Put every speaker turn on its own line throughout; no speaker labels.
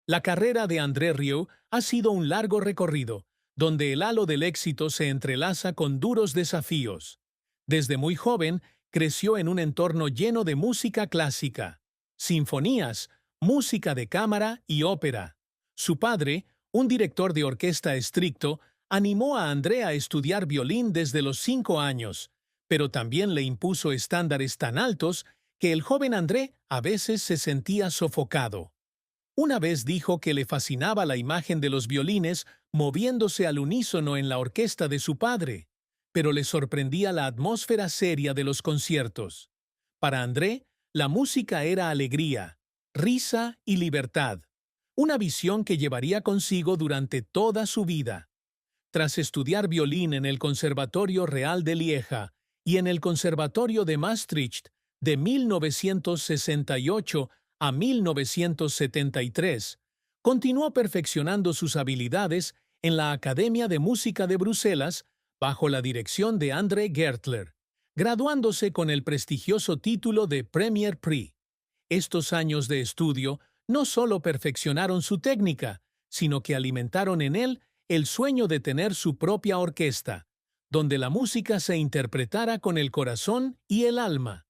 La carrera de André Rieu ha sido un largo recorrido, donde el halo del éxito se entrelaza con duros desafíos. Desde muy joven, creció en un entorno lleno de música clásica, sinfonías, música de cámara y ópera. Su padre, un director de orquesta estricto, animó a André a estudiar violín desde los 5 años, pero también le impuso estándares tan altos que el joven André a veces se sentía sofocado. Una vez dijo que le fascinaba la imagen de los violines moviéndose al unísono en la orquesta de su padre, pero le sorprendía la atmósfera seria de los conciertos. Para André, la música era alegría, risa y libertad, una visión que llevaría consigo durante toda su vida. Tras estudiar violín en el Conservatorio Real de Lieja y en el Conservatorio de Maastricht de 1968 a 1973, continuó perfeccionando sus habilidades en la Academia de Música de Bruselas bajo la dirección de André Gertler, graduándose con el prestigioso título de Premier Prix. Estos años de estudio no solo perfeccionaron su técnica, sino que alimentaron en él el sueño de tener su propia orquesta, donde la música se interpretara con el corazón y el alma.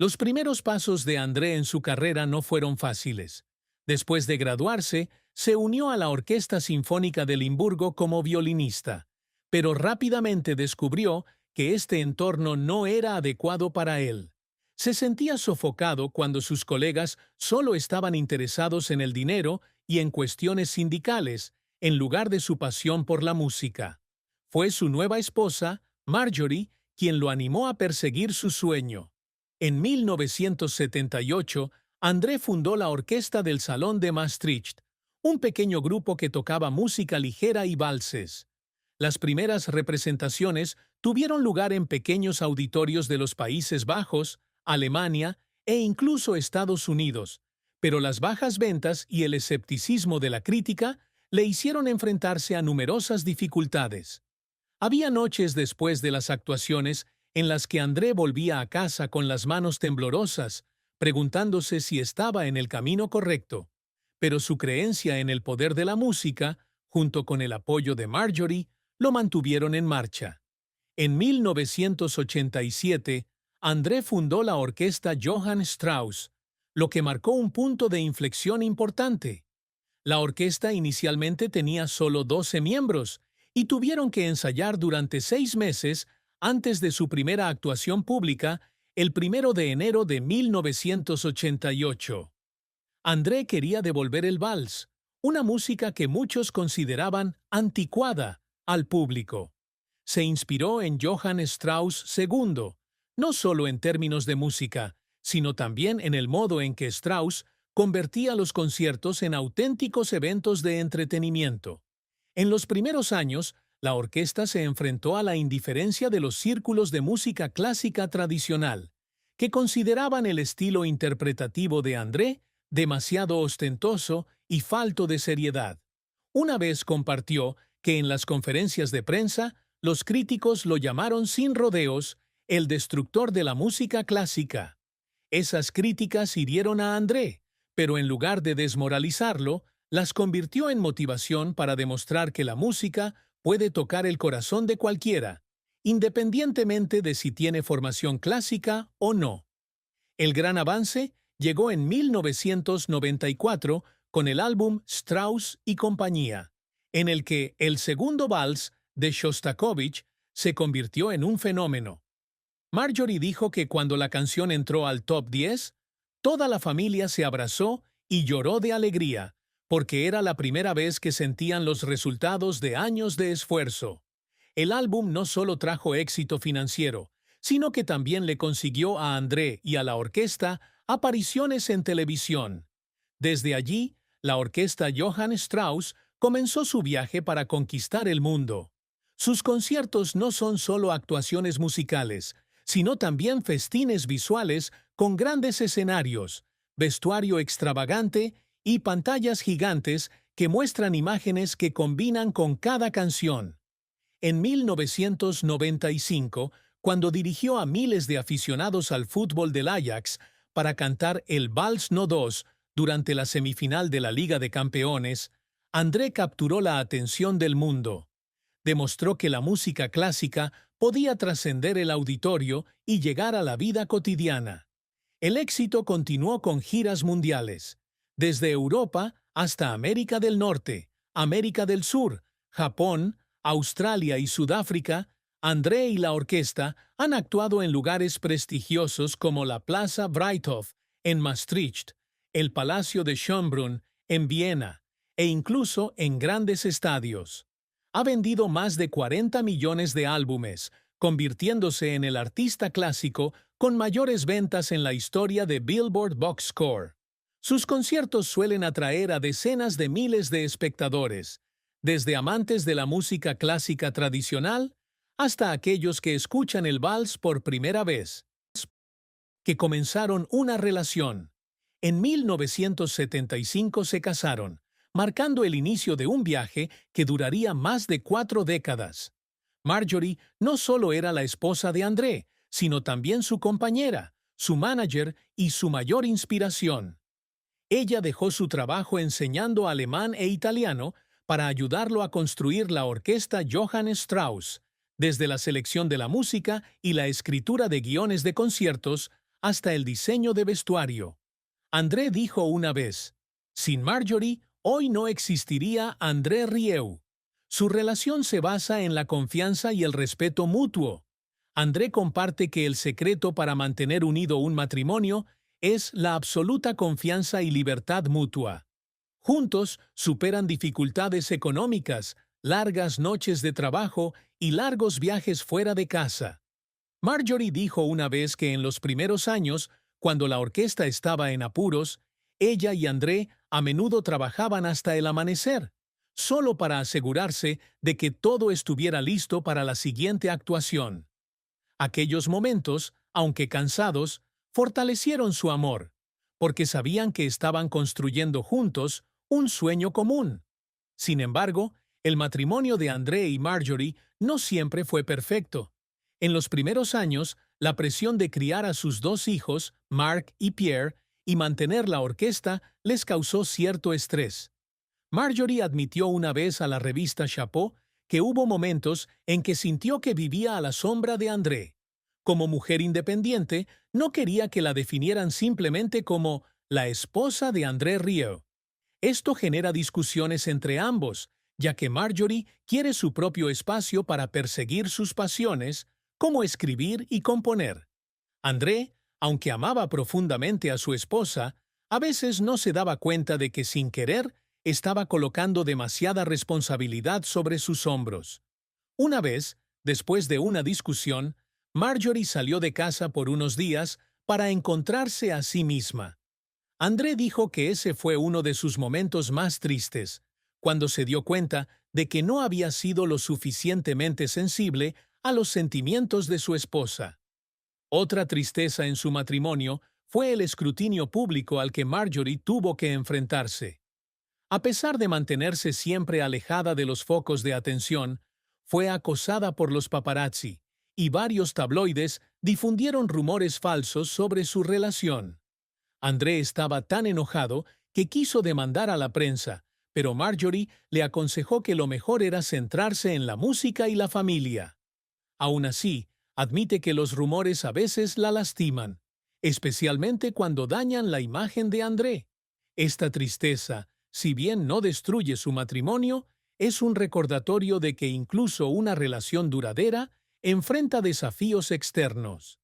Los primeros pasos de André en su carrera no fueron fáciles. Después de graduarse, se unió a la Orquesta Sinfónica de Limburgo como violinista, pero rápidamente descubrió que este entorno no era adecuado para él. Se sentía sofocado cuando sus colegas solo estaban interesados en el dinero y en cuestiones sindicales, en lugar de su pasión por la música. Fue su nueva esposa, Marjorie, quien lo animó a perseguir su sueño. En 1978, André fundó la Orquesta del Salón de Maastricht, un pequeño grupo que tocaba música ligera y valses. Las primeras representaciones tuvieron lugar en pequeños auditorios de los Países Bajos, Alemania e incluso Estados Unidos, pero las bajas ventas y el escepticismo de la crítica le hicieron enfrentarse a numerosas dificultades. Había noches después de las actuaciones en las que André volvía a casa con las manos temblorosas, preguntándose si estaba en el camino correcto. Pero su creencia en el poder de la música, junto con el apoyo de Marjorie, lo mantuvieron en marcha. En 1987, André fundó la orquesta Johann Strauss, lo que marcó un punto de inflexión importante. La orquesta inicialmente tenía solo 12 miembros y tuvieron que ensayar durante 6 meses antes de su primera actuación pública el 1 de enero de 1988. André quería devolver el vals, una música que muchos consideraban anticuada, al público. Se inspiró en Johann Strauss II, no solo en términos de música, sino también en el modo en que Strauss convertía los conciertos en auténticos eventos de entretenimiento. En los primeros años, la orquesta se enfrentó a la indiferencia de los círculos de música clásica tradicional, que consideraban el estilo interpretativo de André demasiado ostentoso y falto de seriedad. Una vez compartió que en las conferencias de prensa, los críticos lo llamaron sin rodeos el destructor de la música clásica. Esas críticas hirieron a André, pero en lugar de desmoralizarlo, las convirtió en motivación para demostrar que la música puede tocar el corazón de cualquiera, independientemente de si tiene formación clásica o no. El gran avance llegó en 1994 con el álbum Strauss y compañía, en el que el segundo vals de Shostakovich se convirtió en un fenómeno. Marjorie dijo que cuando la canción entró al top 10, toda la familia se abrazó y lloró de alegría, porque era la primera vez que sentían los resultados de años de esfuerzo. El álbum no solo trajo éxito financiero, sino que también le consiguió a André y a la orquesta apariciones en televisión. Desde allí, la orquesta Johann Strauss comenzó su viaje para conquistar el mundo. Sus conciertos no son solo actuaciones musicales, sino también festines visuales con grandes escenarios, vestuario extravagante y pantallas gigantes que muestran imágenes que combinan con cada canción. En 1995, cuando dirigió a miles de aficionados al fútbol del Ajax para cantar el Vals No. 2 Durante la semifinal de la Liga de Campeones, André capturó la atención del mundo. Demostró que la música clásica podía trascender el auditorio y llegar a la vida cotidiana. El éxito continuó con giras mundiales, desde Europa hasta América del Norte, América del Sur, Japón, Australia y Sudáfrica. André y la orquesta han actuado en lugares prestigiosos como la Plaza Breithof en Maastricht, el Palacio de Schönbrunn en Viena e incluso en grandes estadios. Ha vendido más de 40 millones de álbumes, convirtiéndose en el artista clásico con mayores ventas en la historia de Billboard Box Score. Sus conciertos suelen atraer a decenas de miles de espectadores, desde amantes de la música clásica tradicional hasta aquellos que escuchan el vals por primera vez, que comenzaron una relación. En 1975 se casaron, marcando el inicio de un viaje que duraría más de 4 décadas. Marjorie no solo era la esposa de André, sino también su compañera, su manager y su mayor inspiración. Ella dejó su trabajo enseñando alemán e italiano para ayudarlo a construir la orquesta Johann Strauss, desde la selección de la música y la escritura de guiones de conciertos hasta el diseño de vestuario. André dijo una vez, «Sin Marjorie, hoy no existiría André Rieu». Su relación se basa en la confianza y el respeto mutuo. André comparte que el secreto para mantener unido un matrimonio es la absoluta confianza y libertad mutua. Juntos superan dificultades económicas, largas noches de trabajo y largos viajes fuera de casa. Marjorie dijo una vez que en los primeros años, cuando la orquesta estaba en apuros, ella y André a menudo trabajaban hasta el amanecer, solo para asegurarse de que todo estuviera listo para la siguiente actuación. Aquellos momentos, aunque cansados, fortalecieron su amor, porque sabían que estaban construyendo juntos un sueño común. Sin embargo, el matrimonio de André y Marjorie no siempre fue perfecto. En los primeros años, la presión de criar a sus 2 hijos, Mark y Pierre, y mantener la orquesta les causó cierto estrés. Marjorie admitió una vez a la revista Chapeau que hubo momentos en que sintió que vivía a la sombra de André. Como mujer independiente, no quería que la definieran simplemente como la esposa de André Rieu. Esto genera discusiones entre ambos, ya que Marjorie quiere su propio espacio para perseguir sus pasiones, como escribir y componer. André, aunque amaba profundamente a su esposa, a veces no se daba cuenta de que sin querer estaba colocando demasiada responsabilidad sobre sus hombros. Una vez, después de una discusión, Marjorie salió de casa por unos días para encontrarse a sí misma. André dijo que ese fue uno de sus momentos más tristes, cuando se dio cuenta de que no había sido lo suficientemente sensible a los sentimientos de su esposa. Otra tristeza en su matrimonio fue el escrutinio público al que Marjorie tuvo que enfrentarse. A pesar de mantenerse siempre alejada de los focos de atención, fue acosada por los paparazzi, y varios tabloides difundieron rumores falsos sobre su relación. André estaba tan enojado que quiso demandar a la prensa, pero Marjorie le aconsejó que lo mejor era centrarse en la música y la familia. Aún así, admite que los rumores a veces la lastiman, especialmente cuando dañan la imagen de André. Esta tristeza, si bien no destruye su matrimonio, es un recordatorio de que incluso una relación duradera enfrenta desafíos externos.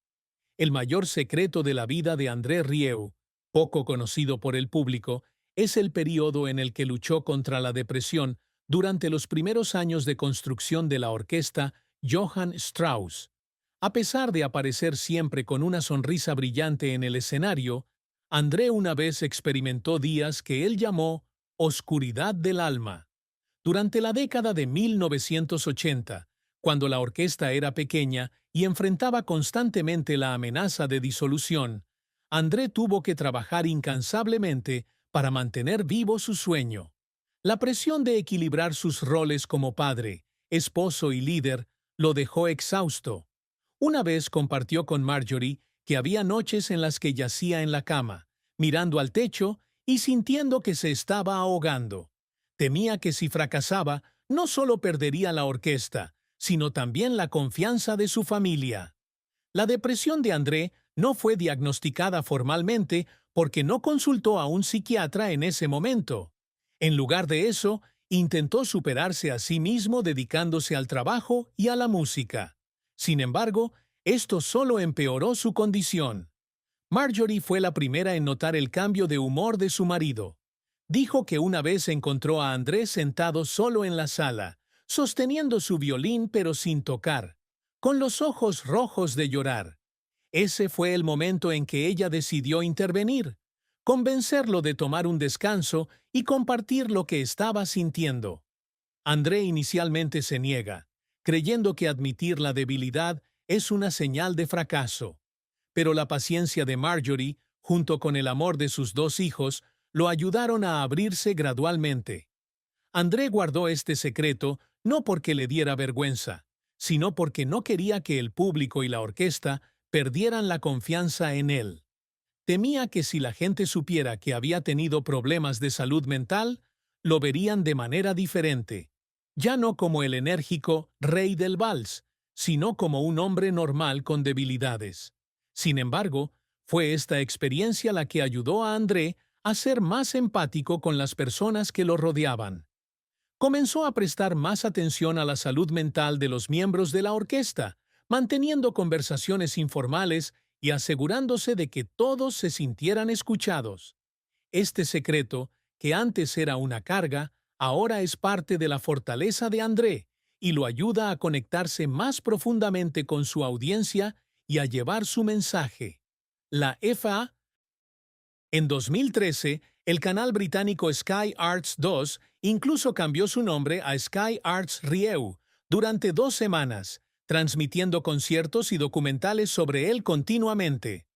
El mayor secreto de la vida de André Rieu, poco conocido por el público, es el período en el que luchó contra la depresión durante los primeros años de construcción de la orquesta Johann Strauss. A pesar de aparecer siempre con una sonrisa brillante en el escenario, André una vez experimentó días que él llamó oscuridad del alma. Durante la década de 1980, cuando la orquesta era pequeña y enfrentaba constantemente la amenaza de disolución, André tuvo que trabajar incansablemente para mantener vivo su sueño. La presión de equilibrar sus roles como padre, esposo y líder lo dejó exhausto. Una vez compartió con Marjorie que había noches en las que yacía en la cama, mirando al techo y sintiendo que se estaba ahogando. Temía que si fracasaba, no solo perdería la orquesta, sino también la confianza de su familia. La depresión de André no fue diagnosticada formalmente porque no consultó a un psiquiatra en ese momento. En lugar de eso, intentó superarse a sí mismo dedicándose al trabajo y a la música. Sin embargo, esto solo empeoró su condición. Marjorie fue la primera en notar el cambio de humor de su marido. Dijo que una vez encontró a André sentado solo en la sala, sosteniendo su violín pero sin tocar, con los ojos rojos de llorar. Ese fue el momento en que ella decidió intervenir, convencerlo de tomar un descanso y compartir lo que estaba sintiendo. André inicialmente se niega, creyendo que admitir la debilidad es una señal de fracaso. Pero la paciencia de Marjorie, junto con el amor de sus dos hijos, lo ayudaron a abrirse gradualmente. André guardó este secreto no porque le diera vergüenza, sino porque no quería que el público y la orquesta perdieran la confianza en él. Temía que si la gente supiera que había tenido problemas de salud mental, lo verían de manera diferente, ya no como el enérgico rey del vals, sino como un hombre normal con debilidades. Sin embargo, fue esta experiencia la que ayudó a André a ser más empático con las personas que lo rodeaban. Comenzó a prestar más atención a la salud mental de los miembros de la orquesta, manteniendo conversaciones informales y asegurándose de que todos se sintieran escuchados. Este secreto, que antes era una carga, ahora es parte de la fortaleza de André y lo ayuda a conectarse más profundamente con su audiencia y a llevar su mensaje. La FA. En 2013, el canal británico Sky Arts 2 incluso cambió su nombre a Sky Arts Rieu durante 2 semanas, transmitiendo conciertos y documentales sobre él continuamente.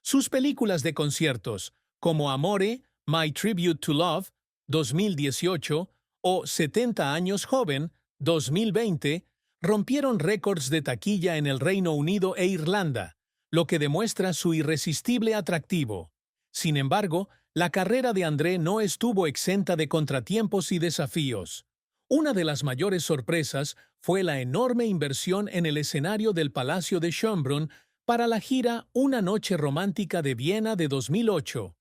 Sus películas de conciertos, como Amore, My Tribute to Love, 2018, o 70 años joven, 2020, rompieron récords de taquilla en el Reino Unido e Irlanda, lo que demuestra su irresistible atractivo. Sin embargo, la carrera de André no estuvo exenta de contratiempos y desafíos. Una de las mayores sorpresas fue la enorme inversión en el escenario del Palacio de Schönbrunn para la gira Una noche romántica de Viena de 2008.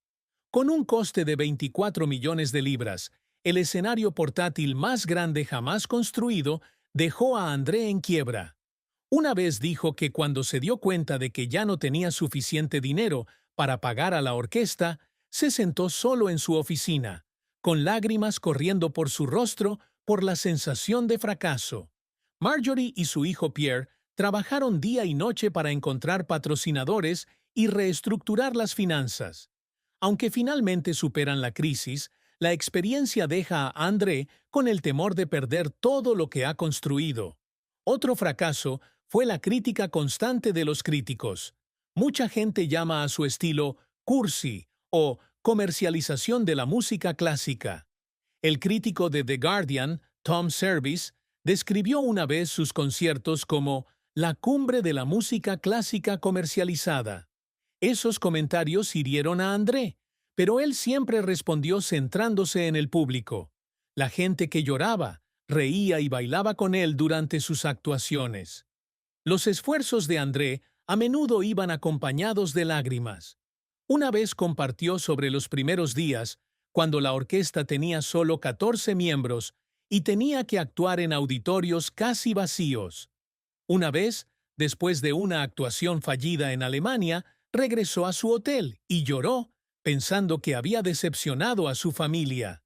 Con un coste de 24 millones de libras, el escenario portátil más grande jamás construido dejó a André en quiebra. Una vez dijo que cuando se dio cuenta de que ya no tenía suficiente dinero para pagar a la orquesta, se sentó solo en su oficina, con lágrimas corriendo por su rostro por la sensación de fracaso. Marjorie y su hijo Pierre trabajaron día y noche para encontrar patrocinadores y reestructurar las finanzas. Aunque finalmente superan la crisis, la experiencia deja a André con el temor de perder todo lo que ha construido. Otro fracaso fue la crítica constante de los críticos. Mucha gente llama a su estilo cursi o comercialización de la música clásica. El crítico de The Guardian, Tom Service, describió una vez sus conciertos como la cumbre de la música clásica comercializada. Esos comentarios hirieron a André, pero él siempre respondió centrándose en el público. La gente que lloraba, reía y bailaba con él durante sus actuaciones. Los esfuerzos de André a menudo iban acompañados de lágrimas. Una vez compartió sobre los primeros días, cuando la orquesta tenía solo 14 miembros y tenía que actuar en auditorios casi vacíos. Una vez, después de una actuación fallida en Alemania, regresó a su hotel y lloró, pensando que había decepcionado a su familia.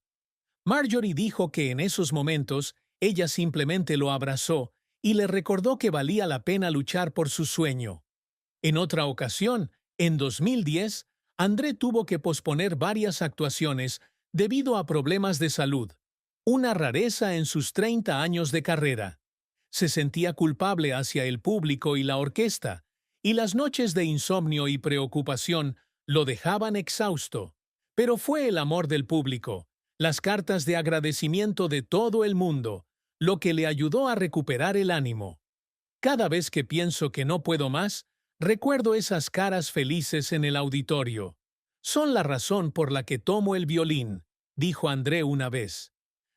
Marjorie dijo que en esos momentos ella simplemente lo abrazó y le recordó que valía la pena luchar por su sueño. En otra ocasión, en 2010, André tuvo que posponer varias actuaciones debido a problemas de salud, una rareza en sus 30 años de carrera. Se sentía culpable hacia el público y la orquesta, y las noches de insomnio y preocupación lo dejaban exhausto. Pero fue el amor del público, las cartas de agradecimiento de todo el mundo, lo que le ayudó a recuperar el ánimo. Cada vez que pienso que no puedo más, recuerdo esas caras felices en el auditorio. Son la razón por la que tomo el violín, dijo André una vez.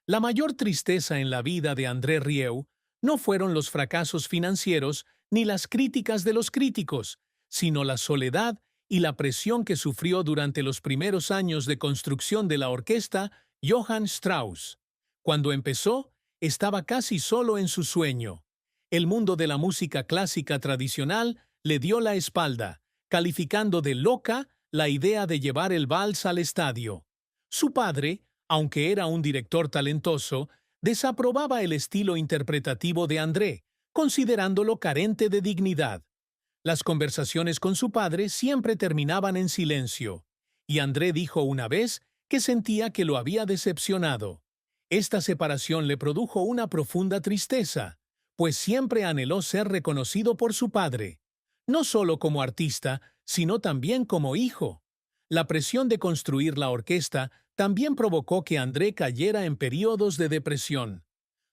La mayor tristeza en la vida de André Rieu no fueron los fracasos financieros ni las críticas de los críticos, sino la soledad y la presión que sufrió durante los primeros años de construcción de la orquesta Johann Strauss. Cuando empezó, estaba casi solo en su sueño. El mundo de la música clásica tradicional le dio la espalda, calificando de loca la idea de llevar el vals al estadio. Su padre, aunque era un director talentoso, desaprobaba el estilo interpretativo de André, considerándolo carente de dignidad. Las conversaciones con su padre siempre terminaban en silencio, y André dijo una vez que sentía que lo había decepcionado. Esta separación le produjo una profunda tristeza, pues siempre anheló ser reconocido por su padre, no solo como artista, sino también como hijo. La presión de construir la orquesta también provocó que André cayera en periodos de depresión.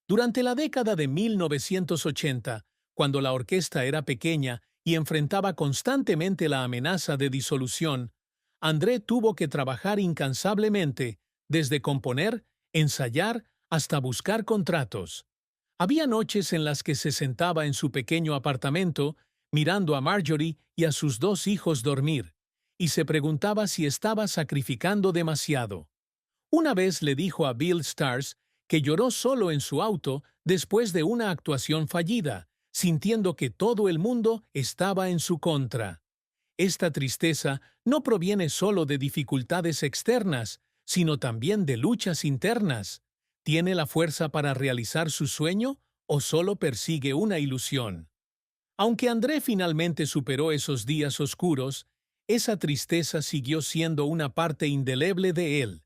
Durante la década de 1980, cuando la orquesta era pequeña y enfrentaba constantemente la amenaza de disolución, André tuvo que trabajar incansablemente, desde componer, ensayar, hasta buscar contratos. Había noches en las que se sentaba en su pequeño apartamento, mirando a Marjorie y a sus dos hijos dormir, y se preguntaba si estaba sacrificando demasiado. Una vez le dijo a Bill Stars que lloró solo en su auto después de una actuación fallida, sintiendo que todo el mundo estaba en su contra. Esta tristeza no proviene solo de dificultades externas, sino también de luchas internas. ¿Tiene la fuerza para realizar su sueño o solo persigue una ilusión? Aunque André finalmente superó esos días oscuros, esa tristeza siguió siendo una parte indeleble de él.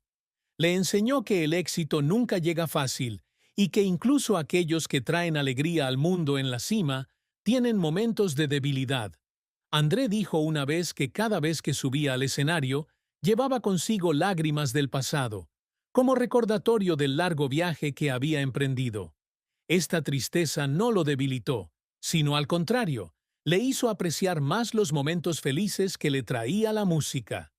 Le enseñó que el éxito nunca llega fácil y que incluso aquellos que traen alegría al mundo en la cima tienen momentos de debilidad. André dijo una vez que cada vez que subía al escenario, llevaba consigo lágrimas del pasado, como recordatorio del largo viaje que había emprendido. Esta tristeza no lo debilitó, sino al contrario, le hizo apreciar más los momentos felices que le traía la música.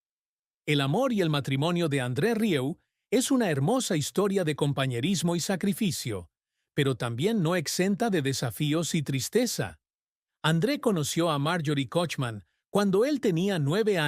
El amor y el matrimonio de André Rieu es una hermosa historia de compañerismo y sacrificio, pero también no exenta de desafíos y tristeza. André conoció a Marjorie Kochman cuando él tenía 9 años.